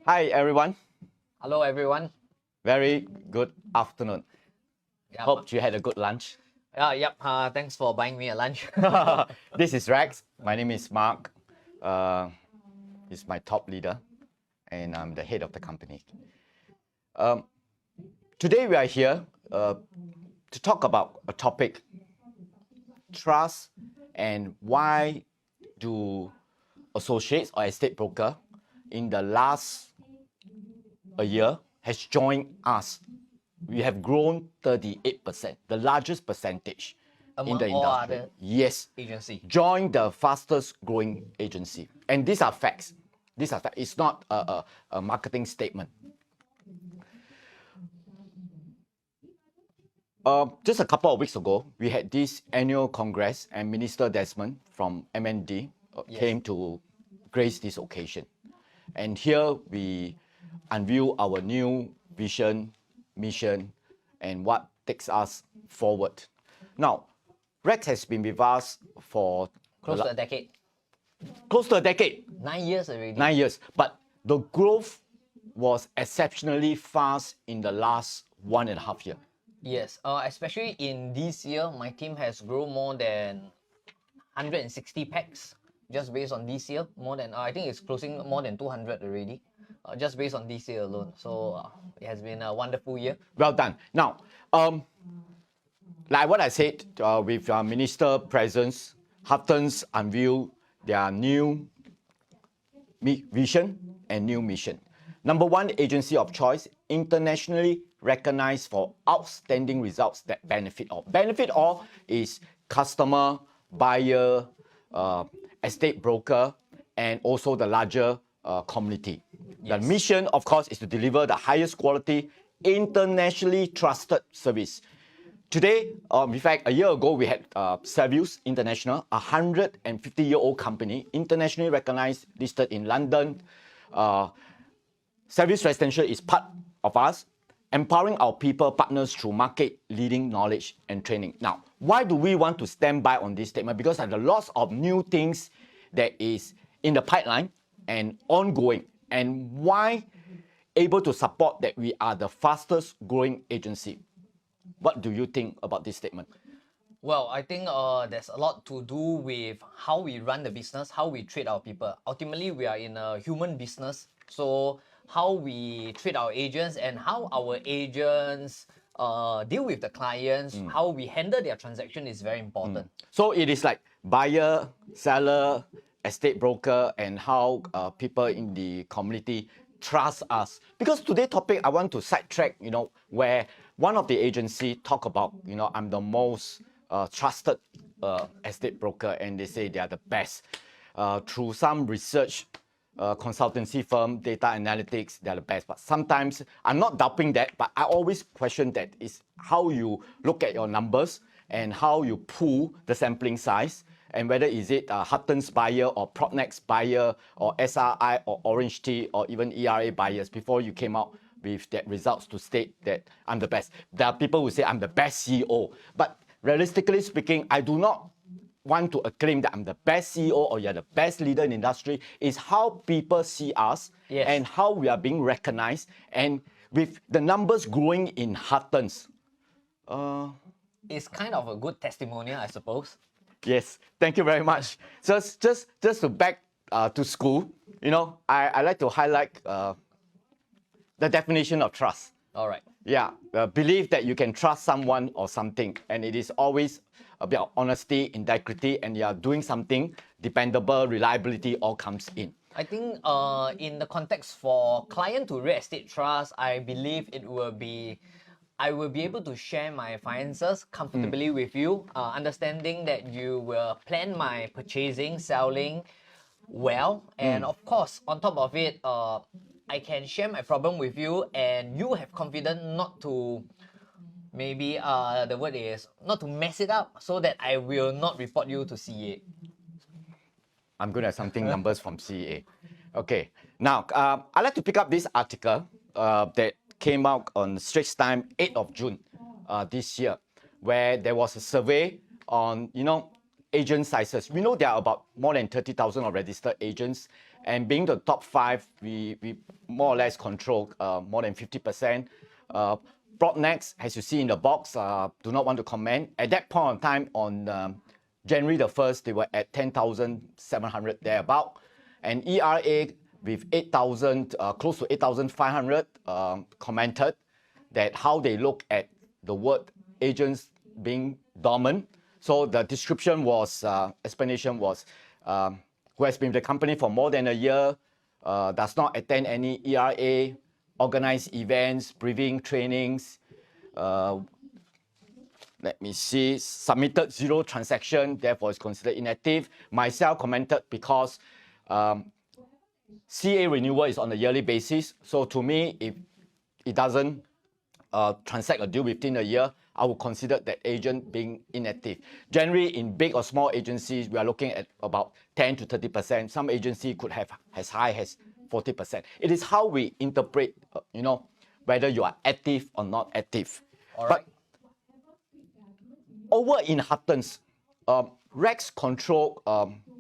Hi, everyone. Hello, everyone. Very good afternoon. Yep. Hope you had a good lunch. Yep. Thanks for buying me a lunch. This is Rex. My name is Mark. He's my top leader, and I'm the head of the company. Today we are here to talk about a topic, trust, and why do associates or estate broker in the last a year has joined us. We have grown 38%, the largest percentage in the Among all industry. other Yes, agency. join the fastest growing agency. And these are facts. These are facts. It's not a marketing statement. Just a couple of weeks ago, we had this annual congress, and Minister Desmond from MND came to grace this occasion. And here we unveil our new vision, mission, and what takes us forward. Now, Rex has been with us for Close to a decade. Close to a decade. 9 years already. 9 years. But the growth was exceptionally fast in the last 1.5 years. Yes. Especially in this year, my team has grown more than 160 packs just based on this year. More than I think it's closing more than 200 already. Just based on this year alone. So it has been a wonderful year. Well done. Now, like what I said, with Minister presence, Huttons unveiled their new vision and new mission. Number one, agency of choice, internationally recognized for outstanding results that benefit all. Benefit all is customer, buyer, estate broker, and also the larger community. Yes. The mission, of course, is to deliver the highest quality, internationally trusted service. Today, in fact, a year ago, we had Servius International, a 150-year-old company, internationally recognized, listed in London. Servius Residential is part of us, empowering our people, partners through market-leading knowledge and training. Now, why do we want to stand by on this statement? Because there are lots of new things that is in the pipeline and ongoing. And why able to support that we are the fastest growing agency? What do you think about this statement? Well, I think there's a lot to do with how we run the business, how we treat our people. Ultimately, we are in a human business. So how we treat our agents and how our agents deal with the clients, how we handle their transaction is very important. So it is like buyer, seller, estate broker, and how people in the community trust us. Because today's topic, I want to sidetrack, where one of the agency talk about, I'm the most trusted estate broker, and they say they are the best. Through some research, consultancy firm, data analytics, they're the best. But sometimes, I'm not doubting that, but I always question that is how you look at your numbers and how you pull the sampling size, and whether is it Huttons buyer or Propnex buyer or SRI or Orange Tea or even ERA buyers before you came out with that results to state that I'm the best. There are people who say I'm the best CEO, but realistically speaking, I do not want to acclaim that I'm the best CEO or you're the best leader in the industry. Is how people see us and how we are being recognized, and with the numbers growing in Huttons. It's kind of a good testimonial, I suppose. Yes, thank you very much. Just to back to school, I like to highlight the definition of trust. All right. Yeah, believe that you can trust someone or something, and it is always about honesty, integrity, and you are doing something dependable, reliability all comes in. I think in the context for client to real estate trust, I believe I will be able to share my finances comfortably with you, understanding that you will plan my purchasing, selling well, and of course, on top of it, I can share my problem with you, and you have confidence not to, maybe the word is not to mess it up, so that I will not report you to CA. I'm good at something numbers from CA. Okay, now I'd like to pick up this article that came out on Straits Times 8th of June this year, where there was a survey on, agent sizes. We know there are about more than 30,000 of registered agents, And being the top 5, we more or less control more than 50%. Broadnext, as you see in the box, do not want to comment. At that point of time, on January the 1st, they were at 10,700 thereabout. And ERA with 8,000, close to 8,500 commented that how they look at the word agents being dormant. So the description was, explanation was, who has been with the company for more than a year, does not attend any ERA, organize events, briefing, trainings, let me see, submitted 0 transaction, therefore is considered inactive. Myself commented because CA renewal is on a yearly basis. So to me, if it doesn't transact a deal within a year, I would consider that agent being inactive. Generally, in big or small agencies, we are looking at about 10 to 30%. Some agency could have as high as 40%. It is how we interpret, whether you are active or not active. All right. But over in Huttons, Rex control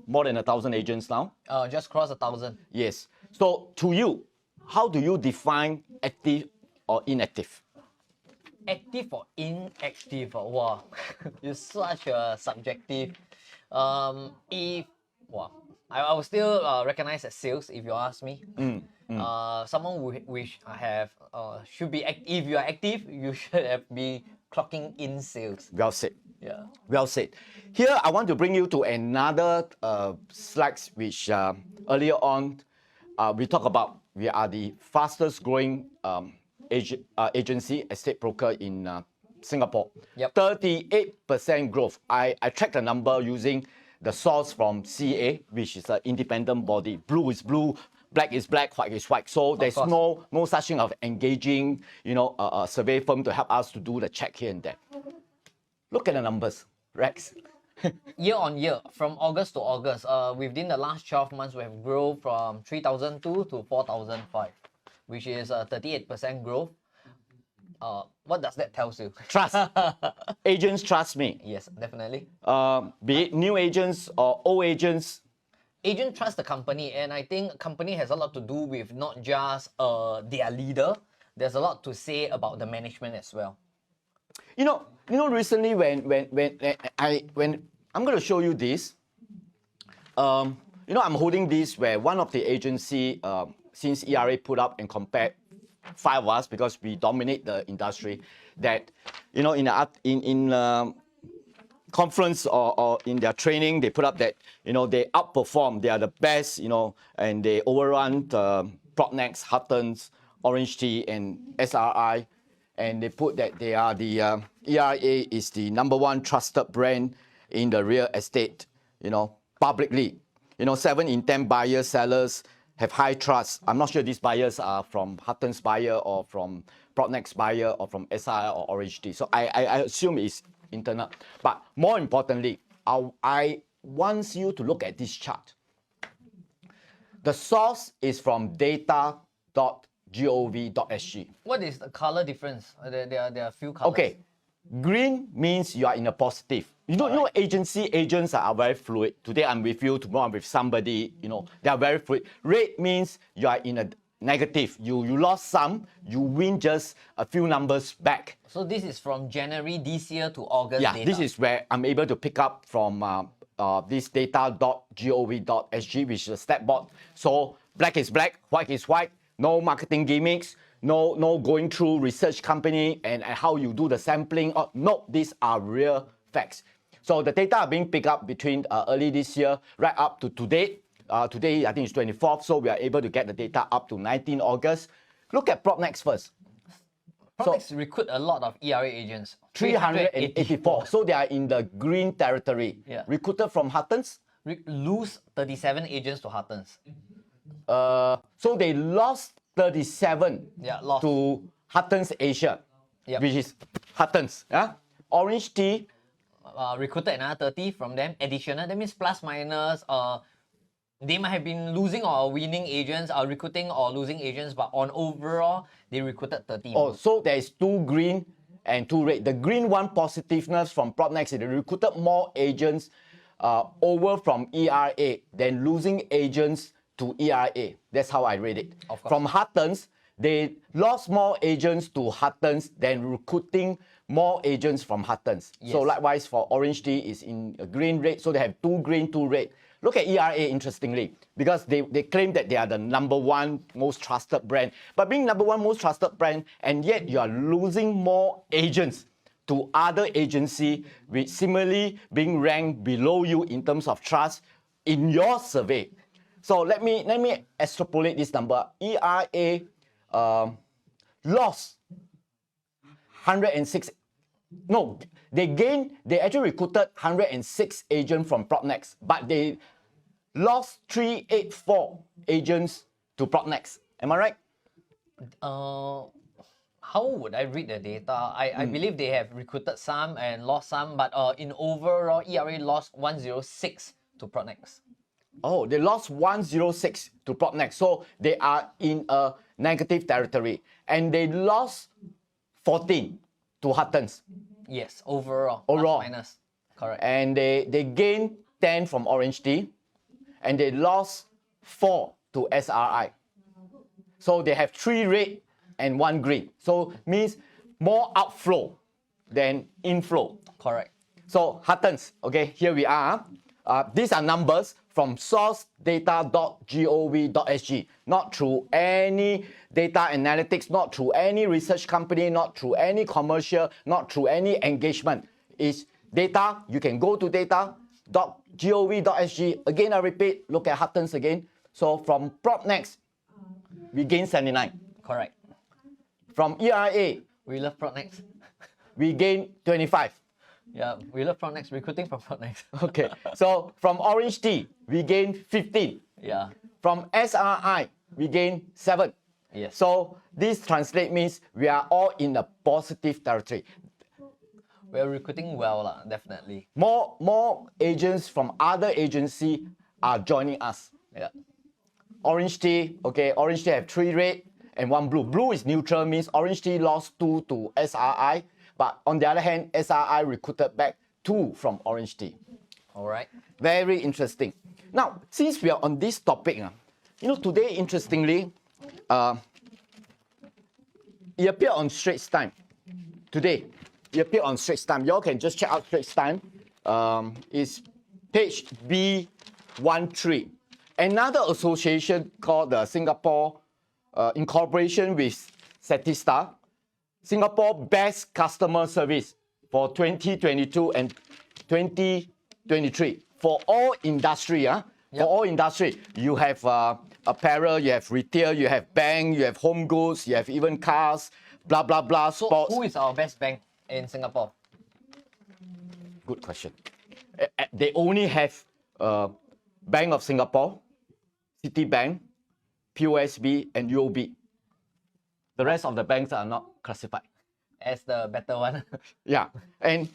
more than 1,000 agents now. Just cross 1,000. Yes. So to you, how do you define active or inactive? Active or inactive? Wow, it's such a subjective. I will still recognize as sales if you ask me. Someone which have should be if you are active, you should be clocking in sales. Well said. Yeah. Well said. Here, I want to bring you to another slides which earlier on we talked about. We are the fastest growing agency, estate broker in Singapore. Yep. 38% growth. I tracked the number using the source from CA, which is an independent body. Blue is blue, black is black, white is white. So there's no such thing of engaging, a survey firm to help us to do the check here and there. Look at the numbers, Rex. Year on year, from August to August, within the last 12 months, we have grown from 3,002 to 4,005, which is a 38% growth. What does that tell you? Trust. Agents trust me. Yes, definitely. Be it new agents or old agents. Agent trust the company, and I think company has a lot to do with not just their leader. There's a lot to say about the management as well. Recently when I'm going to show you this, I'm holding this where one of the agency, since ERA put up and compared 5 of us because we dominate the industry, that in conference or in their training, they put up that they outperform, they are the best, and they overrun Broadnext, Huttons, Orange Tea, and SRI. And they put that they are the ERA is the #1 trusted brand in the real estate, publicly. 7 in 10 buyers, sellers have high trust. I'm not sure these buyers are from Huttons buyer or from Broadnext buyer or from SRI or Orange Tea. So I assume it's internal. But more importantly, I want you to look at this chart. The source is from data.gov.sg. What is the color difference? There are a few colors. Okay, green means you are in a positive. Agents are very fluid. Today I'm with you, tomorrow I'm with somebody. They are very fluid. Red means you are in a negative. You lost some, you win just a few numbers back. So this is from January this year to August. Yeah, data. This is where I'm able to pick up from this data.gov.sg, which is a stat board. So black is black, white is white. No marketing gimmicks, no going through research company and how you do the sampling. No, these are real facts. So the data are being picked up between early this year right up to today. Today, I think it's 24th, so we are able to get the data up to 19 August. Look at Broadnext first. Broadnext recruit a lot of ERA agents. 384. So they are in the green territory. Yeah. Recruited from Huttons. Lose 37 agents to Huttons. So they lost 37 lost. to Huttons Asia, which is Huttons. Orange Tea. Recruited another 30 from them, additional. That means plus minus. They might have been losing or winning agents, or recruiting or losing agents, but on overall, they recruited 30. So there is 2 green and 2 red. The green one positiveness from Broadnext, they recruited more agents over from ERA than losing agents to ERA. That's how I read it. Of course. From Huttons, they lost more agents to Huttons than recruiting more agents from Huttons. So Yes. likewise for Orange Tea is in a green red, so they have 2 green, 2 red. Look at ERA interestingly, because they claim that they are the #1 most trusted brand. But being #1 most trusted brand, and yet you are losing more agents to other agency with similarly being ranked below you in terms of trust in your survey. So let me extrapolate this number. ERA lost 106. No, they actually recruited 106 agents from Propnex, but they lost 384 agents to Propnex. Am I right? How would I read the data? I believe they have recruited some and lost some, but in overall, ERA lost 106 to Propnex. Oh, they lost 106 to Propnex. So they are in a negative territory. And they lost 14 to Huttons. Yes, overall. Overall. Plus minus. Correct. And they gained 10 from Orange Tea. And they lost 4 to SRI. So they have 3 red and 1 green. So means more outflow than inflow. Correct. So Huttons, okay, here we are. These are numbers from sourcedata.gov.sg, not through any data analytics, not through any research company, not through any commercial, not through any engagement. It's data. You can go to data.gov.sg. Again, I repeat, look at Huttons again. So from Propnex, we gain 79. Correct. From ERA, We love Propnex. we gain 25. Yeah, we love Propnex, recruiting from Propnex. Okay, so from Orange Tea, we gain 15. Yeah. From SRI, we gain 7. Yes. So this translate means we are all in a positive territory. We're recruiting well, definitely. More agents from other agency are joining us. Yeah. Orange Tea, okay, Orange Tea have 3 red and 1 blue. Blue is neutral, means Orange Tea lost 2 to SRI. But on the other hand, SRI recruited back 2 from Orange Tea. All right. Very interesting. Now, since we are on this topic, today, interestingly, it appeared on Straits Time. Today, it appeared on Straits Time. You all can just check out Straits Time. It's page B13. Another association called the Singapore, in cooperation with Statista, Singapore Best Customer Service for 2022 and 2023 for all industry. For all industry, you have apparel, you have retail, you have bank, you have home goods, you have even cars, blah blah blah. So Sports. who is our best bank in Singapore? Good question. They only have Bank of Singapore, Citibank, POSB, and UOB. The rest of the banks are not classified. As the better one. Yeah, and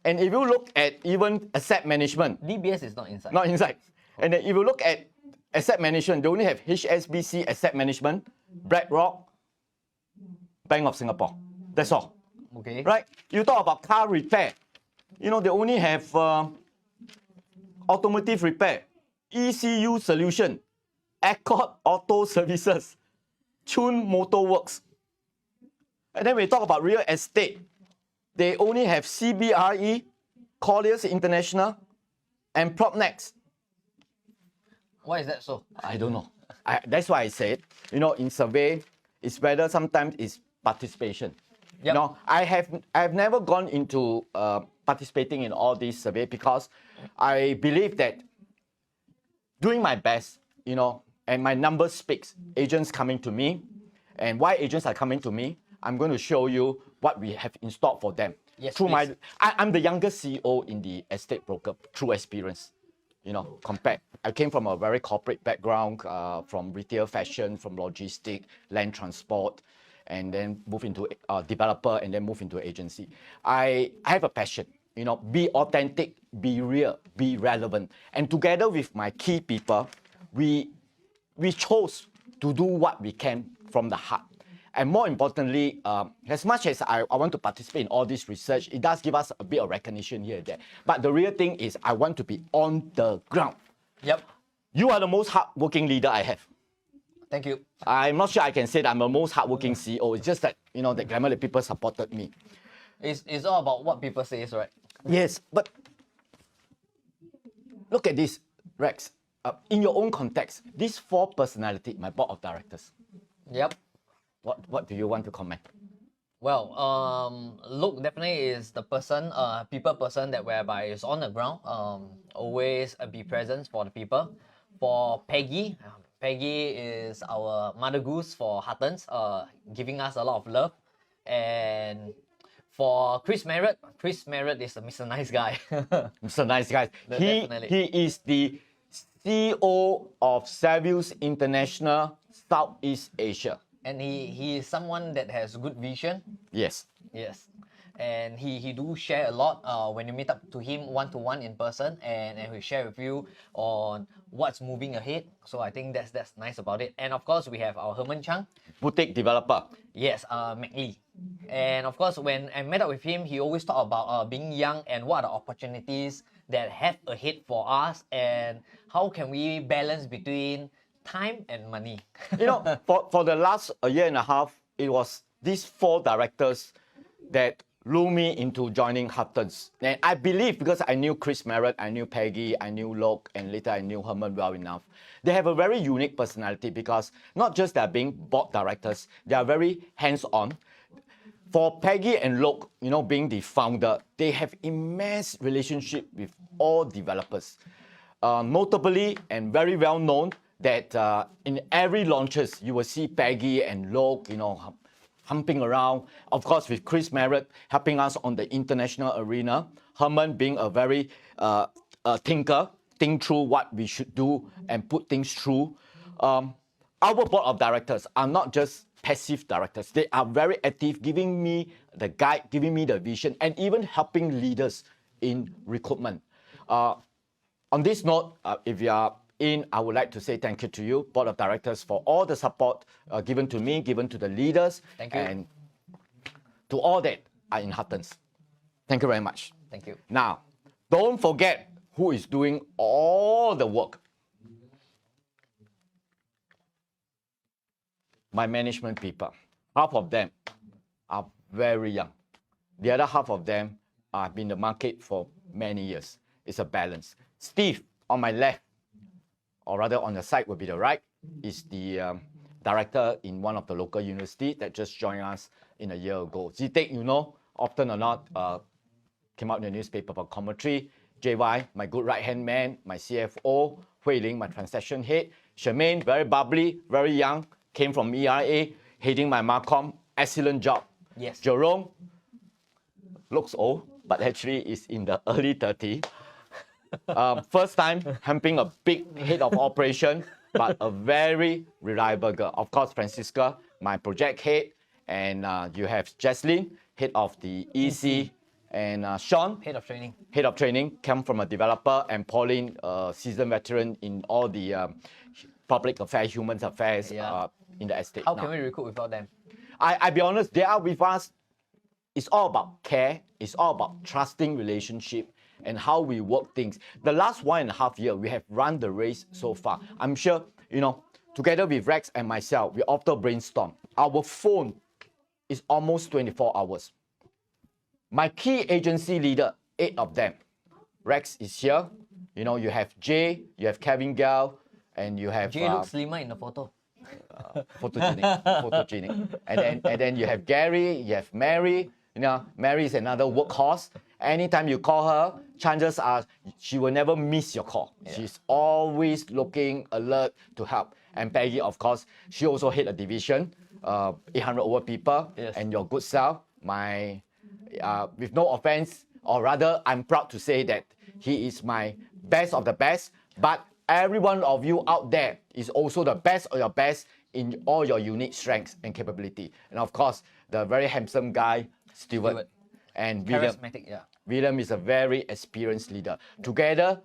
if you look at even asset management, DBS is not inside. not inside. And then if you look at asset management, they only have HSBC Asset Management, BlackRock, Bank of Singapore. That's all. Okay. Right? You talk about car repair. They only have automotive repair, ECU Solution, Accord Auto Services, Chun Motor Works. And then we talk about real estate. They only have CBRE, Colliers International, and Propnex. Why is that so? I don't know. That's why I said, in survey, it's whether sometimes it's participation. Yep. I have never gone into participating in all these survey because I believe that doing my best, and my numbers speaks. Agents coming to me, and why agents are coming to me, I'm going to show you what we have in store for them. Yes, Through I'm the youngest CEO in the estate broker through experience. Compared. I came from a very corporate background, from retail fashion, from logistics, land transport, and then move into developer, and then move into agency. I have a passion. Be authentic, be real, be relevant. And together with my key people, we chose to do what we can from the heart. And more importantly, as much as I want to participate in all this research, it does give us a bit of recognition here and there. But the real thing is I want to be on the ground. Yep. You are the most hardworking leader I have. Thank you. I'm not sure I can say that I'm the most hardworking CEO. It's just that, the glamour that people supported me. It's all about what people say, right? Yes, but look at this, Rex. In your own context, these 4 personalities, my board of directors, Yep. what do you want to comment? Well, Luke definitely is the person, people person that whereby is on the ground, always be present for the people. For Peggy, Peggy is our mother goose for Huttons, giving us a lot of love. And for Chris Merritt is a Mr. Nice Guy. Mr. Nice Guy. Definitely. He is the CEO of Savils International Southeast Asia. And he is someone that has good vision. Yes. Yes. And he do share a lot when you meet up to him one-to-one in person, and he share with you on what's moving ahead. So I think that's nice about it. And of course, we have our Herman Chang. Boutique developer. Yes, McLee. And of course, when I met up with him, he always talk about being young and what are the opportunities that have ahead for us, and how can we balance between time and money. For the last a year and a half, it was these 4 directors that lured me into joining Huttons. And I believe because I knew Chris Merritt, I knew Peggy, I knew Luke, and later I knew Herman well enough. They have a very unique personality because not just they're being board directors, they are very hands-on. For Peggy and Luke, being the founder, they have immense relationship with all developers. Notably and very well known that in every launches, you will see Peggy and Luke, humping around. Of course, with Chris Merritt helping us on the international arena. Herman being a very thinker, think through what we should do and put things through. Our board of directors are not just passive directors. They are very active, giving me the guide, giving me the vision, and even helping leaders in recruitment. On this note, if you are in, I would like to say thank you to you, board of directors, for all the support given to me, given to the leaders, Thank you. and to all that are in Huttons. Thank you very much. Thank you. Now, don't forget who is doing all the work. My management people. Half of them are very young. The other half of them have been in the market for many years. It's a balance. Steve, on my left, or rather on the side would be the right, is the director in one of the local universities that just joined us in a year ago. Zitek, often or not, came out in the newspaper for commentary. JY, my good right-hand man, my CFO. Hui Ling, my transaction head. Charmaine, very bubbly, very young, came from ERA, heading my Marcom. Excellent job. Yes. Jerome looks old, but actually is in the early 30s. First time helping a big head of operation, but a very reliable girl. Of course, Francisca, my project head, and you have Jaslyn, head of the EC, and Sean, Head of training. head of training, come from a developer, and Pauline, seasoned veteran in all the public affairs, human affairs in the estate. How can we recruit without them? I be honest, they are with us. It's all about care. It's all about trusting relationship and how we work things. The last 1.5 years, we have run the race so far. I'm sure, together with Rex and myself, we often brainstorm. Our phone is almost 24 hours. My key agency leader, 8 of them. Rex is here. You have Jay, you have Kevin Gao, and you have Jay looks slimmer in the photo. photogenic. And then you have Gary, you have Mary. Mary is another workhorse. Anytime you call her, chances are she will never miss your call. Yeah. She's always looking alert to help. And Peggy, of course, she also head a division, 800 over people. Yes. And your good self, with no offense, or rather, I'm proud to say that he is my best of the best. But every one of you out there is also the best of your best in all your unique strengths and capability. And of course, the very handsome guy, Stewart. And William. Charismatic, yeah. William is a very experienced leader. Together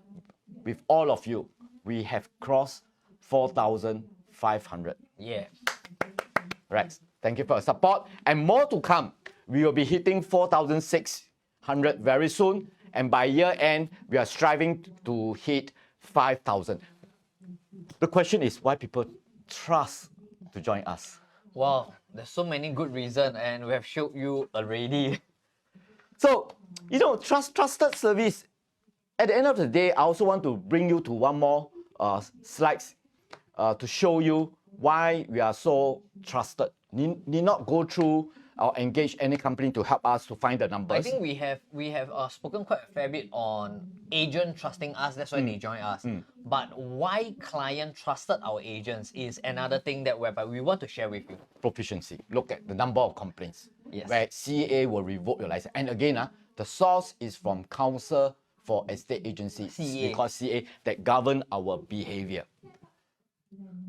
with all of you, we have crossed 4,500. Yeah. Rex, thank you for your support. And more to come. We will be hitting 4,600 very soon. And by year end, we are striving to hit 5,000. The question is why people trust to join us. Wow, there's so many good reasons, and we have showed you already. So, trusted service. At the end of the day, I also want to bring you to one more slides to show you why we are so trusted. Need not go through or engage any company to help us to find the numbers. I think we have spoken quite a fair bit on agent trusting us. That's why they join us. But why client trusted our agents is another thing that whereby we want to share with you. Proficiency. Look at the number of complaints. Yes. Where CA will revoke your license. And again, the source is from Council for Estate Agencies. CA. Because CA that govern our behavior.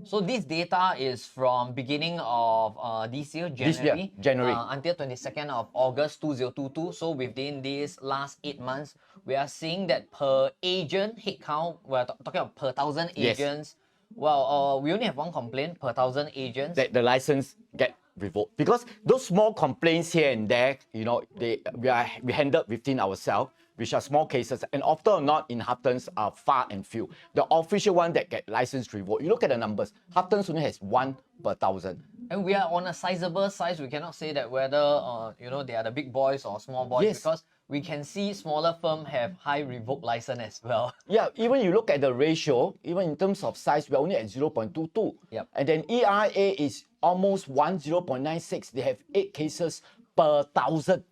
So this data is from beginning of this year, January, until 22nd of August 2022. So within these last 8 months, we are seeing that per agent headcount, we're talking about per 1,000 agents. Well, we only have one complaint per 1,000 agents. That the license get revoked. Because those small complaints here and there, we handle within ourselves, which are small cases, and often or not in Huttons are far and few. The official one that get license revoked, you look at the numbers, Huttons only has 1 per 1,000. And we are on a sizable size. We cannot say that whether they are the big boys or small boys, because we can see smaller firms have high revoke license as well. Yeah, even you look at the ratio, even in terms of size, we're only at 0.22. Yep. And then ERA is almost 0.96. They have 8 cases per 1,000.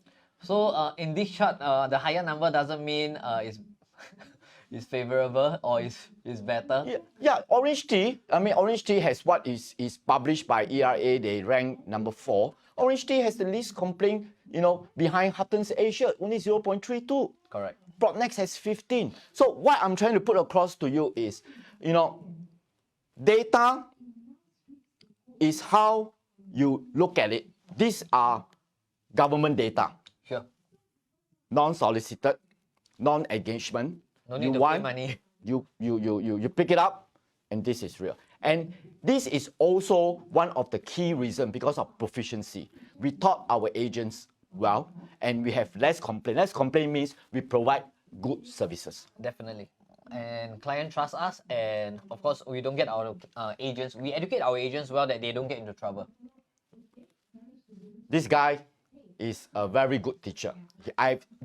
So in this chart, the higher number doesn't mean is favorable or is better. Yeah, Orange Tea has what is published by ERA. They rank number 4. Orange Tea has the least complaint, behind Huttons Asia, only 0.32. Correct. Propnex has 15. So what I'm trying to put across to you is, data is how you look at it. These are government data. Sure. Non-solicited, non-engagement. No need to pay money. You pick it up, and this is real. And this is also one of the key reasons because of proficiency. We taught our agents well, and we have less complaint. Less complaint means we provide good services. Definitely. And client trust us, and of course we don't get our agents. We educate our agents well that they don't get into trouble. This guy is a very good teacher.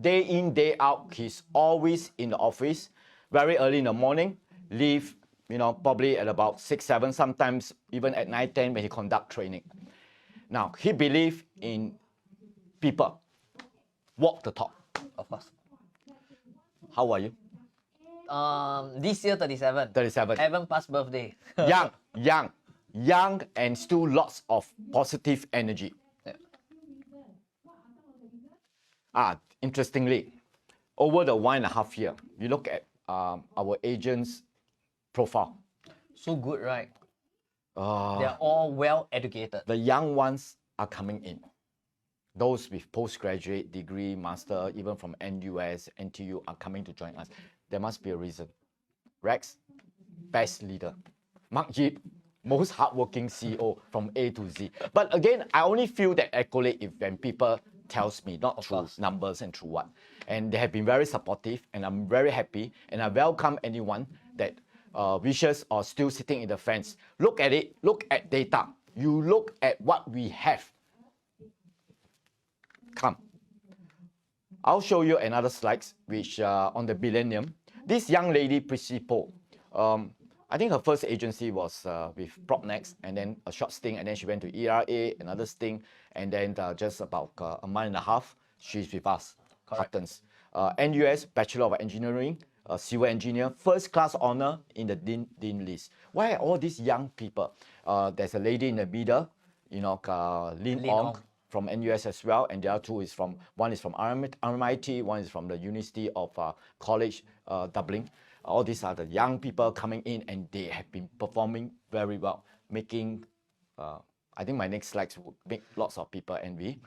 Day in, day out, he's always in the office, very early in the morning, leave, probably at about 6, 7, sometimes even at 9, 10 when he conduct training. Now, he believes in people. Walk the talk. Of course. How are you? This year 37. 37. Haven't passed birthday. young, and still lots of positive energy. Interestingly, over the 1.5 year, you look at our agents' profile. So good, right? They're all well educated. The young ones are coming in. Those with postgraduate degree, master, even from NUS, NTU are coming to join us. There must be a reason. Rex, best leader. Mark Yip, most hardworking CEO from A to Z. But again, I only feel that accolade if when people tells me, not through numbers and through what. And they have been very supportive, and I'm very happy, and I welcome anyone that wishes or still sitting in the fence. Look at it, look at data. You look at what we have. Come. I'll show you another slides, which on the millennium. This young lady, Principal, I think her first agency was with Propnex, and then a short stint, and then she went to ERA, another stint, and then just about a month and a half, she's with us, Huttons. NUS, Bachelor of Engineering, civil engineer, first class honor in the Dean list. Why are all these young people? There's a lady in the middle, Lin Ong from NUS as well, and the other two is one is from RMIT, one is from the University of College Dublin. All these are the young people coming in, and they have been performing very well, making, I think my next slides will make lots of people envy.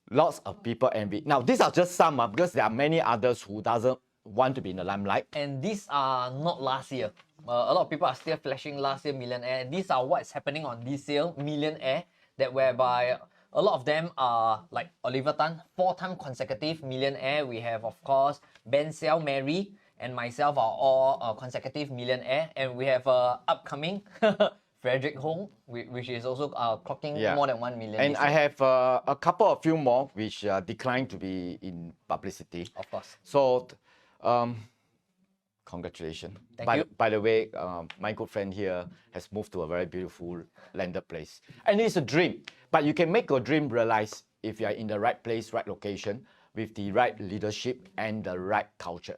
Lots of people envy. Now, these are just some, because there are many others who doesn't want to be in the limelight. And these are not last year. A lot of people are still flashing last year millionaire. These are what's happening on this year millionaire, that whereby a lot of them are like Oliver Tan, 4-time consecutive millionaire. We have, of course, Ben Xiao Mary, and myself are all consecutive millionaire, and we have upcoming Frederick Hong, which is also clocking more than 1 million. And I have a couple of few more which declined to be in publicity. Of course. So, congratulations. Thank you. By the way, my good friend here has moved to a very beautiful landed place. And it's a dream. But you can make your dream realize if you are in the right place, right location, with the right leadership and the right culture.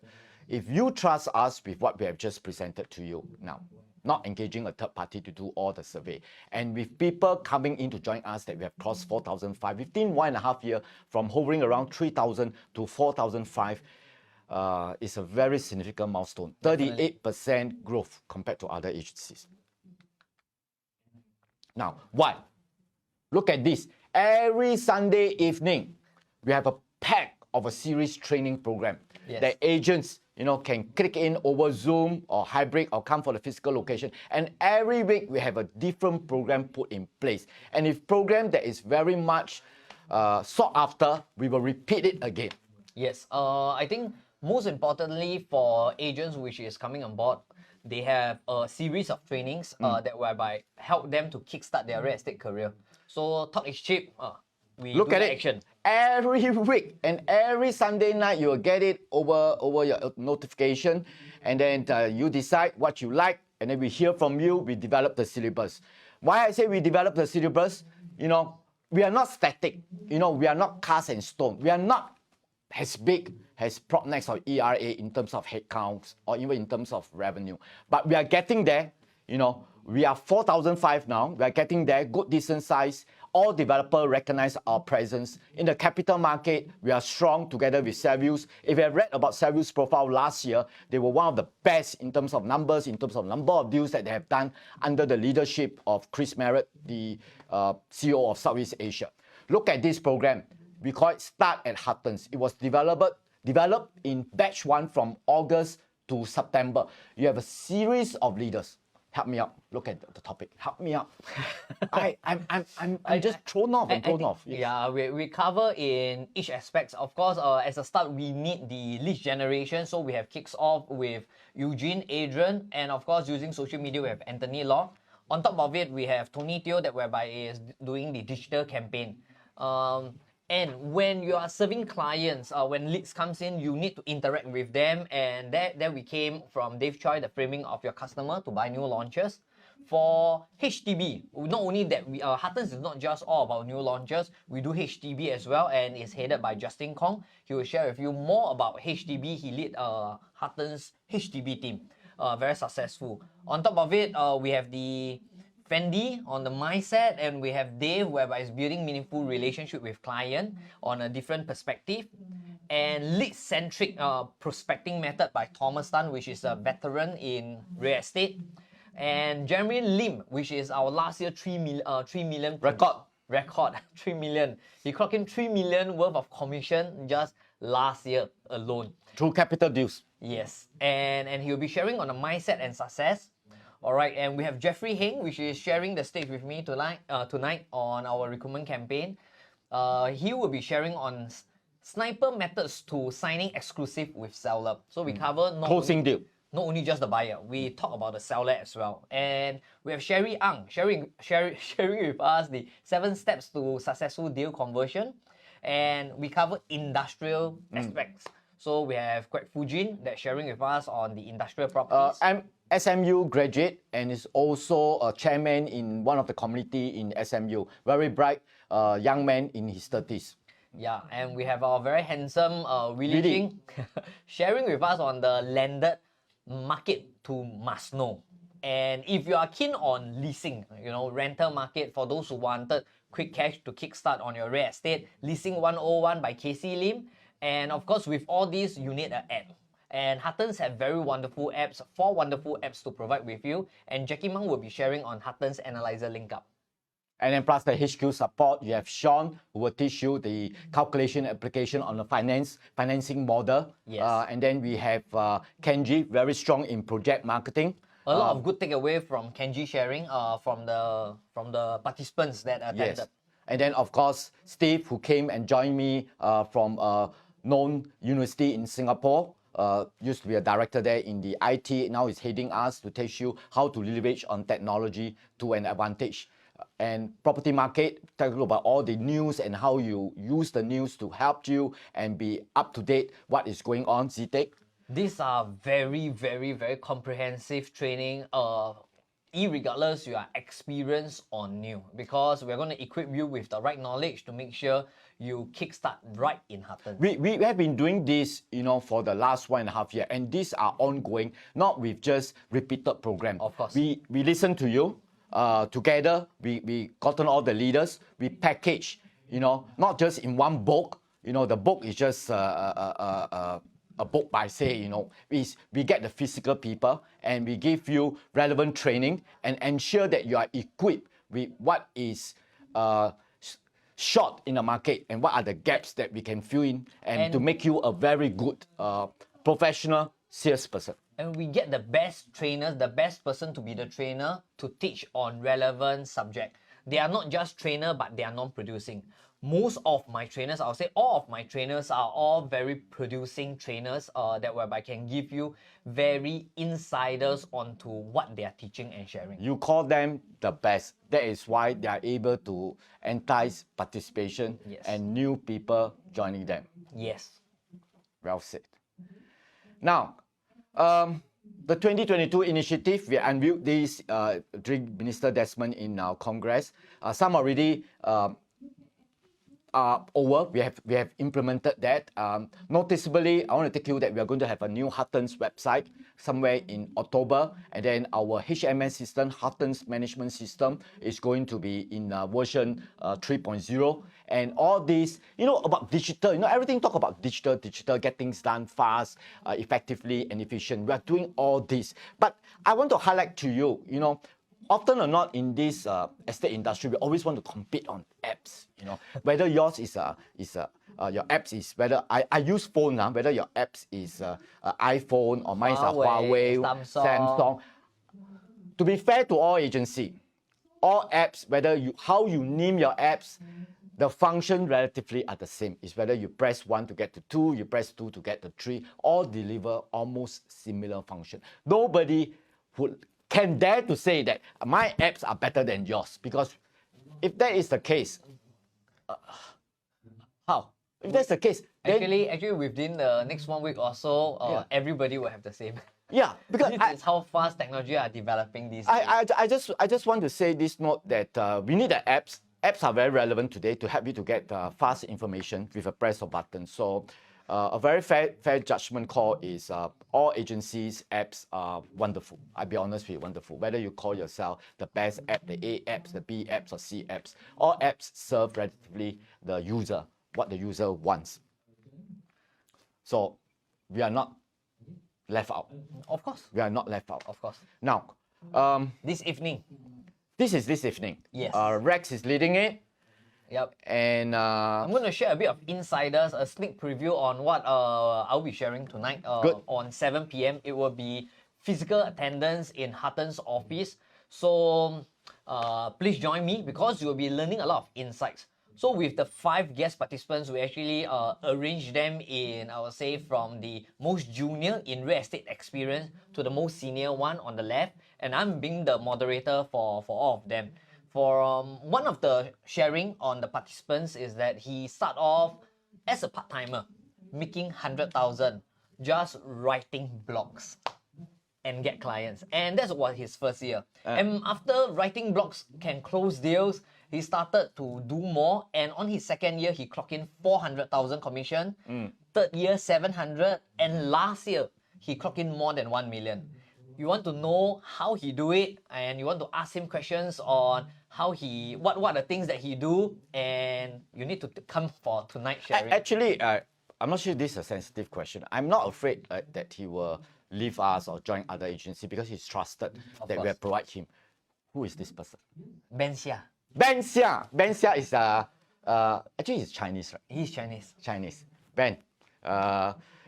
If you trust us with what we have just presented to you now, not engaging a third party to do all the survey, and with people coming in to join us that we have crossed 4,005 within 1.5 years, from hovering around 3,000 to 4,005, is a very significant milestone. 38% growth compared to other agencies. Now, why? Look at this. Every Sunday evening, we have a pack of a series training program that agents can click in over Zoom or hybrid or come for the physical location. And every week we have a different program put in place. And if program that is very much sought after, we will repeat it again. Yes, I think most importantly for agents which is coming on board, they have a series of trainings that whereby help them to kickstart their real estate career. So talk is cheap. We Look do at the it. action. Every week and every Sunday night, you will get it over your notification. And then you decide what you like. And then we hear from you. We develop the syllabus. Why I say we develop the syllabus? We are not static. We are not cast in stone. We are not as big as Propnex or ERA in terms of headcounts or even in terms of revenue. But we are getting there. We are 4,005 now. We are getting there. Good, decent size. All developers recognize our presence. In the capital market, we are strong together with Savils. If you have read about Savils' profile last year, they were one of the best in terms of numbers, in terms of number of deals that they have done under the leadership of Chris Merritt, the CEO of Southeast Asia. Look at this program. We call it Start at Huttons. It was developed in batch 1 from August to September. You have a series of leaders. Help me out. Look at the topic. Help me out. I'm just thrown off. Yes. Yeah, we cover in each aspect. Of course, as a start, we need the lead generation. So we have kicks off with Eugene, Adrian, and of course, using social media, we have Anthony Law. On top of it, we have Tony Teo that whereby is doing the digital campaign. And when you are serving clients, when leads comes in, you need to interact with them. And that we came from Dave Choi, the framing of your customer to buy new launches. For HDB, not only that, Huttons is not just all about new launches. We do HDB as well, and it's headed by Justin Kong. He will share with you more about HDB. He lead Huttons HDB team. Very successful. On top of it, we have the Fendi on the mindset, and we have Dave whereby is building meaningful relationship with client on a different perspective, and lead-centric prospecting method by Thomas Tan, which is a veteran in real estate, and Jeremy Lim, which is our last year 3 million record 3 million. He clocked in 3 million worth of commission just last year alone through capital deals. Yes, and he'll be sharing on the mindset and success. All right, and we have Jeffrey Heng, which is sharing the stage with me tonight on our recruitment campaign. He will be sharing on sniper methods to signing exclusive with seller. So we cover not only just the buyer, we talk about the seller as well. And we have Sherry Ang sharing with us the 7 steps to successful deal conversion. And we cover industrial aspects. So we have Kwek Fujin that's sharing with us on the industrial properties. I'm SMU graduate and is also a chairman in one of the community in SMU. Very bright young man in his 30s. Yeah, and we have our very handsome Willie Ching sharing with us on the landed market to must know. And if you are keen on leasing, rental market for those who wanted quick cash to kickstart on your real estate, Leasing 101 by Casey Lim. And of course, with all these, you need an app. And Huttons have very wonderful apps, 4 wonderful apps to provide with you. And Jackie Mang will be sharing on Huttons Analyzer Link Up. And then plus the HQ support, you have Sean who will teach you the calculation application on the financing model. Yes. And then we have Kenji, very strong in project marketing. A lot of good takeaway from Kenji sharing from the participants that attended. Yes. And then of course Steve, who came and joined me from a known university in Singapore. used to be a director there in the IT. Now he's heading us to teach you how to leverage on technology to an advantage. And property market, talk about all the news and how you use the news to help you and be up to date what is going on. Zitek. These are very, very, very comprehensive training, irregardless you are experienced or new, because we're going to equip you with the right knowledge to make sure you kickstart right in Huttons. We have been doing this, for the last 1.5 years, and these are ongoing, not with just repeated program. Of course. We listen to you. Together, we gotten all the leaders, we package, not just in one book. The book is just a book by say, we get the physical people and we give you relevant training and ensure that you are equipped with what is short in the market and what are the gaps that we can fill in and to make you a very good professional salesperson. And we get the best trainers, the best person to be the trainer to teach on relevant subject. They are not just trainer, but they are non-producing. Most of my trainers, I'll say all of my trainers are all very producing trainers that whereby can give you very insiders onto what they are teaching and sharing. You call them the best. That is why they are able to entice participation and new people joining them. Yes. Well said. Now, the 2022 initiative, we unveiled this during Minister Desmond in our Congress. Some already over. We have implemented that. Noticeably, I want to take you that we are going to have a new Huttons website somewhere in October, and then our HMS system, Huttons Management System, is going to be in version 3.0. And all this, about digital, everything talk about digital, get things done fast, effectively and efficient. We are doing all this. But I want to highlight to you, often or not in this estate industry, we always want to compete on apps. Whether yours is your apps is whether I use phone now, whether your apps is iPhone or mine is a Huawei, Samsung. To be fair to all agency, all apps, how you name your apps, the function relatively are the same. It's whether you press 1 to get to 2, you press 2 to get to 3, all deliver almost similar function. Nobody can dare to say that my apps are better than yours, because if that is the case, how? If that's the case, then Actually, within the next 1 week or so, everybody will have the same. yeah, because This is how fast technology are developing these days. I just want to say this note that we need the apps. Apps are very relevant today to help you to get fast information with a press of button. So a very fair judgment call is all agencies' apps are wonderful. I'll be honest with you, wonderful. Whether you call yourself the best app, the A apps, the B apps, or C apps, all apps serve relatively the user, what the user wants. So we are not left out. Of course. We are not left out. Of course. Now, This evening. this is this evening. Yes. Rex is leading it. Yep. And I'm going to share a bit of insiders, a sneak preview on what I'll be sharing tonight. On 7 p.m. It will be physical attendance in Huttons office. So please join me, because you will be learning a lot of insights. So with the 5 guest participants, we actually arrange them in, I would say, from the most junior in real estate experience to the most senior one on the left. And I'm being the moderator for all of them. For one of the sharing on the participants is that he start off as a part-timer, making 100,000 just writing blogs and get clients. And that's what his first year. And after writing blogs can close deals, he started to do more. And on his second year, he clocked in 400,000 commission. Third year, 700. And last year, he clocked in more than 1 million. You want to know how he do it, and you want to ask him questions on how what are the things that he do, and you need to come for tonight's sharing. Actually, I'm not sure this is a sensitive question. I'm not afraid that he will leave us or join other agency, because he's trusted that we have provide him. Who is this person? Ben Xia. Ben Xia. Ben Xia is actually he's Chinese, right? He's Chinese. Chinese. Ben,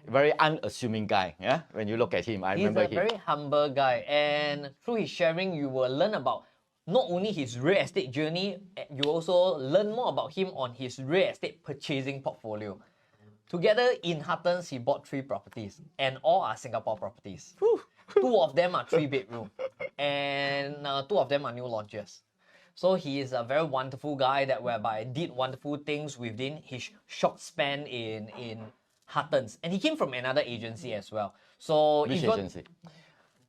very unassuming guy. Yeah, when you look at him, I remember him. He's a very humble guy, and through his sharing, you will learn about not only his real estate journey, you also learn more about him on his real estate purchasing portfolio. Together in Huttons, he bought 3 properties, and all are Singapore properties. 2 of them are 3-bedroom, and 2 of them are new launches. So he is a very wonderful guy that whereby did wonderful things within his short span in Huttons, and he came from another agency as well. So Which even- agency?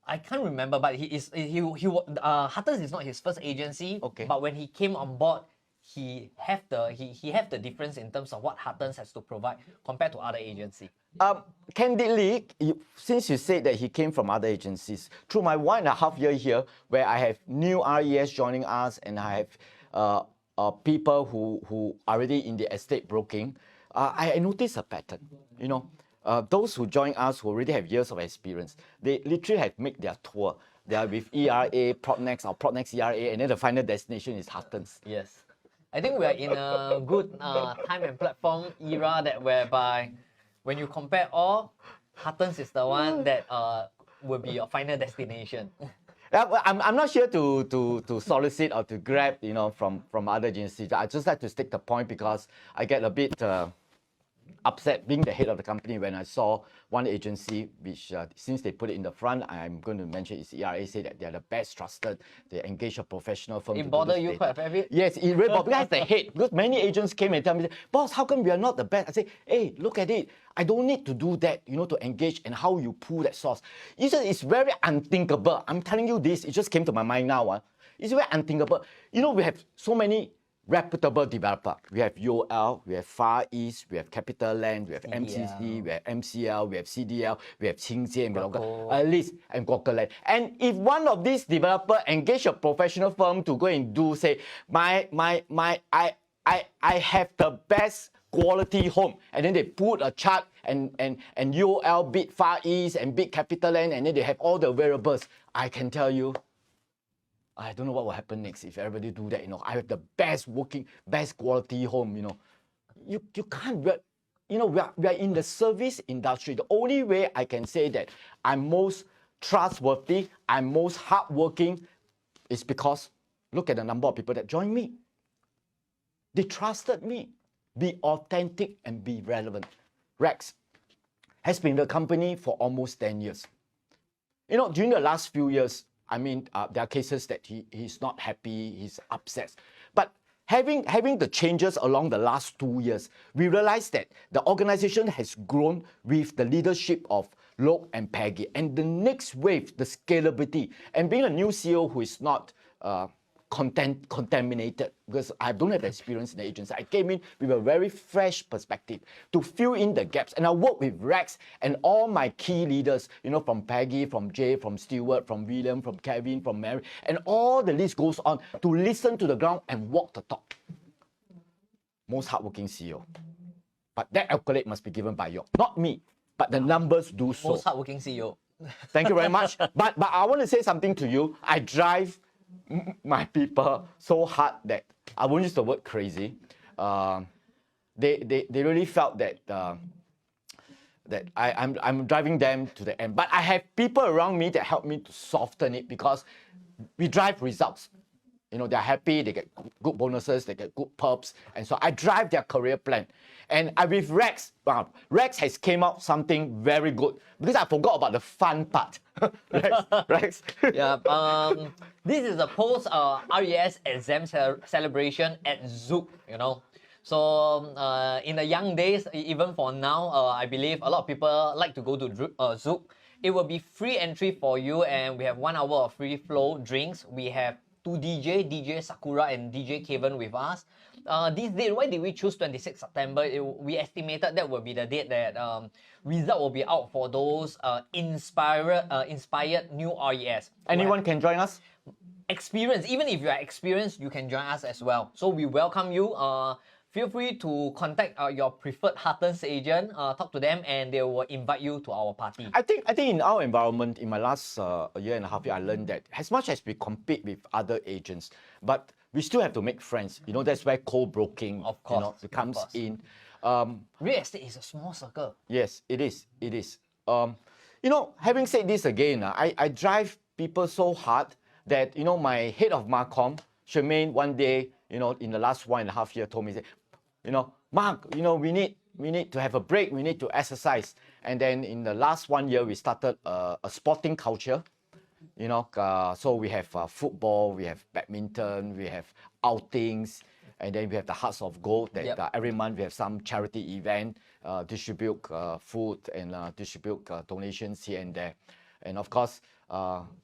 I can't remember, but Huttons is not his first agency. Okay. But when he came on board, he have the difference in terms of what Huttons has to provide compared to other agency. Candidly, since you said that he came from other agencies, through my 1.5 year here, where I have new RES joining us and I have people who are already in the estate broking, I noticed a pattern. You know, those who join us who already have years of experience, they literally have made their tour. They are with ERA, Propnex or Propnex ERA, and then the final destination is Huttons. Yes. I think we are in a good time and platform era that whereby when you compare all, Huttons is the one that will be your final destination. I'm not here to solicit or to grab, you know, from other agencies. I just like to stick the point because I get a bit upset being the head of the company when I saw one agency, which since they put it in the front, I'm going to mention it's ERA, say that they're the best trusted, they engage a professional firm. It bothered you quite a bit? Yes, it really bothered me. That's the head. Because many agents came and tell me, boss, how come we are not the best? I say, hey, look at it. I don't need to do that, you know, to engage and how you pull that source. It's very unthinkable. I'm telling you this, it just came to my mind now. It's very unthinkable. You know, we have so many reputable developer. We have UOL, we have Far East, we have CapitaLand, we have MCC, we have MCL, we have CDL, we have Qingjian, we have at least and Gokkerland. And if one of these developer engage a professional firm to go and do, say, I have the best quality home, and then they put a chart and UOL beat Far East and beat CapitaLand, and then they have all the variables, I can tell you, I don't know what will happen next if everybody do that. You know, I have the best quality home. You know, you can't. You know, we are in the service industry. The only way I can say that I'm most trustworthy, I'm most hardworking, is because look at the number of people that joined me. They trusted me. Be authentic and be relevant. Rex has been with the company for almost 10 years. You know, during the last few years, I mean, there are cases that he's not happy, he's upset. But having the changes along the last 2 years, we realized that the organization has grown with the leadership of Lok and Peggy. And the next wave, the scalability, and being a new CEO who is not contaminated, because I don't have experience in the agency. I came in with a very fresh perspective to fill in the gaps. And I work with Rex and all my key leaders, you know, from Peggy, from Jay, from Stewart, from William, from Kevin, from Mary, and all the list goes on to listen to the ground and walk the talk. Most hardworking CEO. But that accolade must be given by you, not me, but the numbers do so. Most hardworking CEO. Thank you very much. But I want to say something to you. I drive my people so hard that I won't use the word crazy. They really felt that I'm driving them to the end. But I have people around me that help me to soften it because we drive results. You know, they're happy, they get good bonuses, they get good perks, and so I drive their career plan. And with Rex, Rex has came out something very good because I forgot about the fun part. Rex. Yeah. This is a post RES exam celebration at Zouk. You know, so in the young days, even for now, I believe a lot of people like to go to Zouk. It will be free entry for you, and we have 1 hour of free flow drinks. We have 2 DJ Sakura and DJ Kevin with us. This date, why did we choose 26 September? We estimated that will be the date that result will be out for those inspired new RES. Anyone can join us? Experience, even if you are experienced, you can join us as well. So we welcome you. Feel free to contact your preferred Huttons agent, talk to them, and they will invite you to our party. I think in our environment, in my last 1.5 years, I learned that as much as we compete with other agents, but we still have to make friends. You know, that's where co-broking comes in. Real estate is a small circle. Yes, it is. It is. You know, having said this again, I drive people so hard that, you know, my head of Marcom, Charmaine, one day, you know, in the last 1.5 years, told me, you know, Mark, you know, we need we need to have a break, we need to exercise. And then in the last 1 year, we started a sporting culture. You know, so we have football, we have badminton, we have outings, and then we have the Hearts of Gold that every month we have some charity event, distribute food and distribute donations here and there. And of course,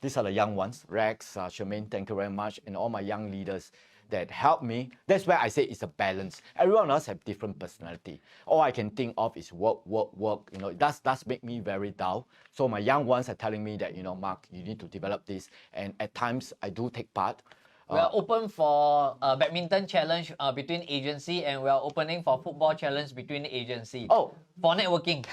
these are the young ones, Rex, Charmaine, thank you very much, and all my young leaders that help me. That's where I say it's a balance. Everyone else have different personality. All I can think of is work, work, work. You know, it does make me very dull. So my young ones are telling me that, you know, Mark, you need to develop this. And at times I do take part. We are open for a badminton challenge between agency, and we are opening for football challenge between agency. Oh, for networking.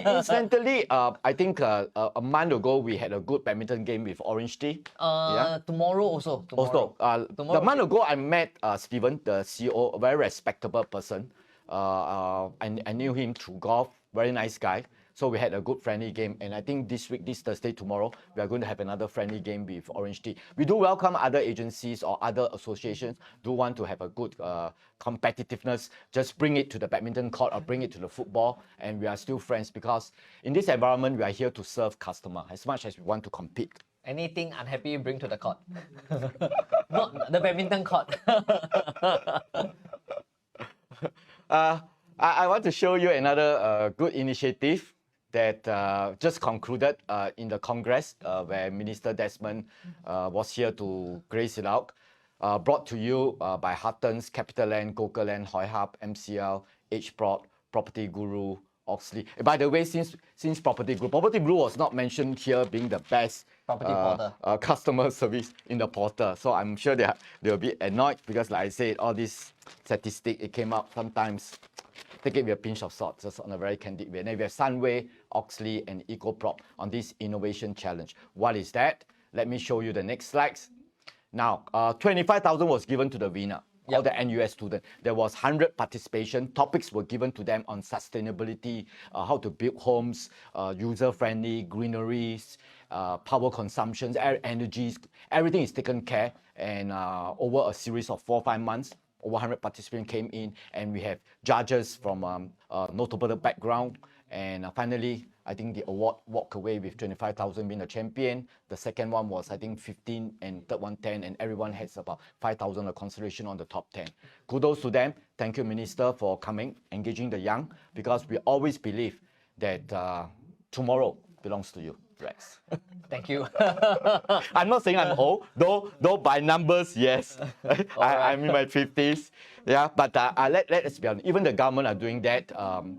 Incidentally, I think a month ago we had a good badminton game with Orange Tea. Tomorrow also. Tomorrow. The month ago I met Steven, the CEO, a very respectable person. I knew him through golf, very nice guy. So we had a good friendly game, and I think this week, this Thursday, tomorrow, we are going to have another friendly game with Orange Tea. We do welcome other agencies or other associations do want to have a good competitiveness. Just bring it to the badminton court or bring it to the football, and we are still friends because in this environment, we are here to serve customer as much as we want to compete. Anything unhappy, bring to the court. Not the badminton court. I want to show you another good initiative that just concluded in the Congress where Minister Desmond was here to grace it out. Brought to you by Huttons, CapitaLand, GoGoLand, Hoi Hub, MCL, HProd, Property Guru, Oxley. By the way, since Property Guru was not mentioned here being the best customer service in the portal. So I'm sure they'll be annoyed because like I said, all these statistics, it came out sometimes. Take it with a pinch of salt, just on a very candid way. And then we have Sunway, Oxley, and EcoProp on this innovation challenge. What is that? Let me show you the next slides. Now, 25,000 was given to the winner, all the NUS students. There was 100 participation. Topics were given to them on sustainability, how to build homes, user-friendly, greeneries, power consumptions, energies. Everything is taken care. And over a series of 4 or 5 months, over 100 participants came in, and we have judges from notable background. And finally, I think the award walked away with 25,000 being the champion. The second one was, I think, 15, and third one 10, and everyone has about 5,000 of consideration on the top 10. Kudos to them. Thank you, Minister, for coming, engaging the young, because we always believe that tomorrow belongs to you, Rex. Thank you. I'm not saying I'm old, though by numbers, yes. I'm in my 50s. Yeah, but let's be honest, even the government are doing that.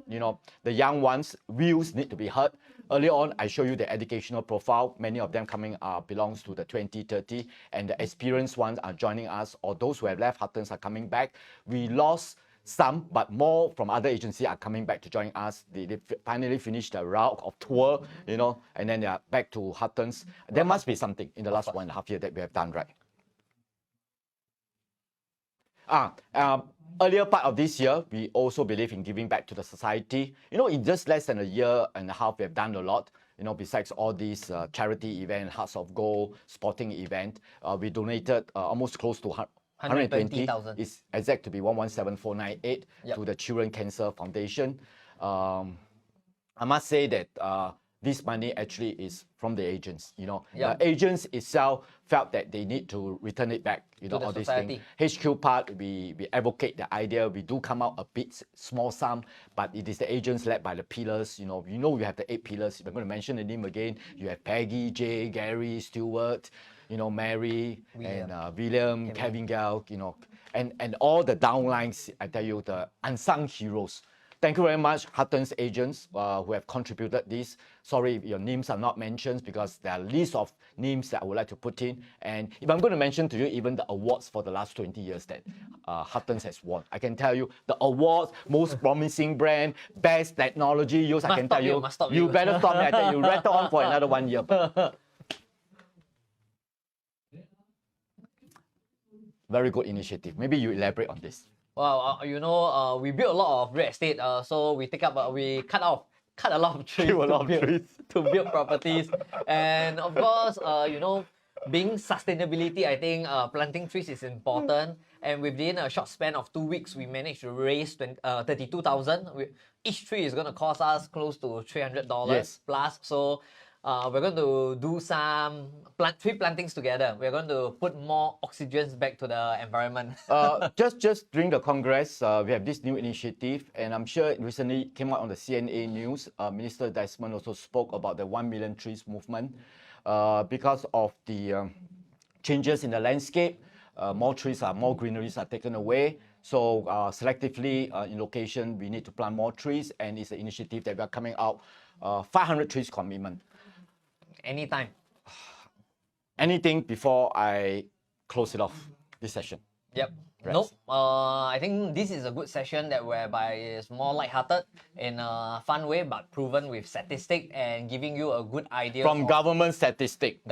You know, the young ones' views need to be heard. Earlier on, I show you the educational profile. Many of them coming belongs to the 2030, and the experienced ones are joining us, or those who have left Huttons are coming back. We lost some, but more from other agencies are coming back to join us. They finally finished the route of tour, you know, and then they are back to Huttons. There must be something in the last 1.5 years that we have done right. Earlier part of this year, we also believe in giving back to the society. You know, in just less than a year and a half, we have done a lot. You know, besides all these charity event, Hearts of Gold, sporting event, we donated almost close to 120,000. It's exact to be 117,498 to the Children Cancer Foundation. I must say that this money actually is from the agents. You know, the agents itself felt that they need to return it back. You know, all these things. HQ part, we advocate the idea. We do come out a bit small sum, but it is the agents led by the pillars. You know, we have the 8 pillars. If I'm going to mention the name again, you have Peggy, Jay, Gary, Stewart, you know, Mary, William, Kevin Gale, you know, and all the downlines, I tell you, the unsung heroes. Thank you very much, Huttons agents who have contributed this. Sorry if your names are not mentioned because there are lists of names that I would like to put in. And if I'm going to mention to you even the awards for the last 20 years that Huttons has won, I can tell you the awards, most promising brand, best technology used, I can tell you, you better stop me. I tell you, rattle on for another 1 year. Very good initiative. Maybe you elaborate on this. Well, you know, we built a lot of real estate, so we cut a lot of trees to build properties. And of course, you know, being sustainability, I think planting trees is important. and within a short span of 2 weeks, we managed to raise 32,000. Each tree is going to cost us close to $300 Yes. plus. So we're going to do some tree plantings together. We're going to put more oxygens back to the environment. Just during the Congress, we have this new initiative, and I'm sure it recently came out on the CNA news. Minister Desmond also spoke about the 1 million trees movement. Because of the changes in the landscape, more greeneries are taken away. So selectively in location, we need to plant more trees, and it's an initiative that we are coming out. 500 trees commitment. Anytime. Anything before I close it off this session? Yep. Nope. I think this is a good session that whereby it's more lighthearted in a fun way, but proven with statistic and giving you a good idea From government statistic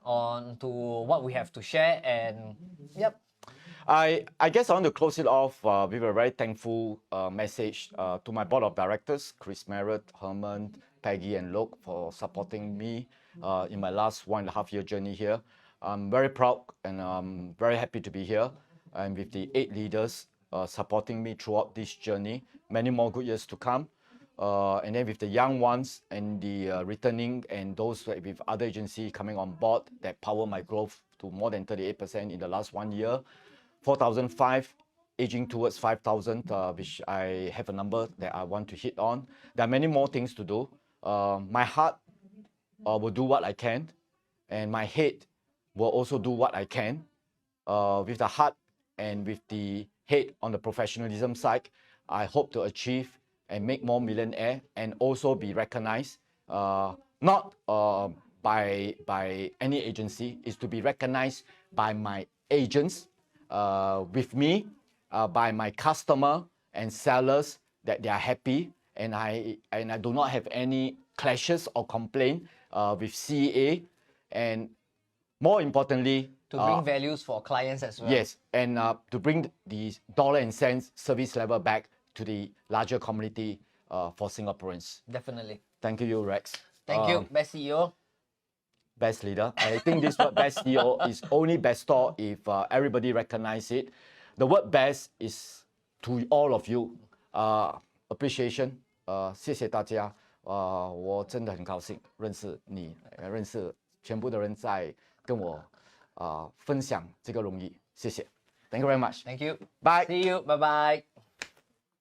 on to what we have to share. And yep. I guess I want to close it off with a very thankful message to my board of directors, Chris Merritt, Herman, Peggy, and Luke, for supporting me in my last 1.5 year journey here. I'm very proud and I'm very happy to be here, and with the 8 leaders supporting me throughout this journey. Many more good years to come. And then with the young ones and the returning and those with other agencies coming on board that power my growth to more than 38% in the last 1 year. 4,005 aging towards 5,000, which I have a number that I want to hit on. There are many more things to do. My heart will do what I can, and my head will also do what I can. With the heart and with the head on the professionalism side, I hope to achieve and make more millionaire and also be recognized, not by any agency, is to be recognized by my agents, with me, by my customer and sellers, that they are happy, and I do not have any clashes or complaint with CA, and more importantly, To bring values for clients as well. yes, and to bring the dollar and cents service level back to the larger community for Singaporeans. Definitely. Thank you, Rex. Thank you, best CEO. Best leader. I think this word best CEO is only bestowed if everybody recognize it. The word best is to all of you. Appreciation. 谢谢大家。我真的很高兴认识你，认识全部的人在跟我分享这个荣誉。谢谢。Thank you very much. Thank you. Bye. See you. Bye bye.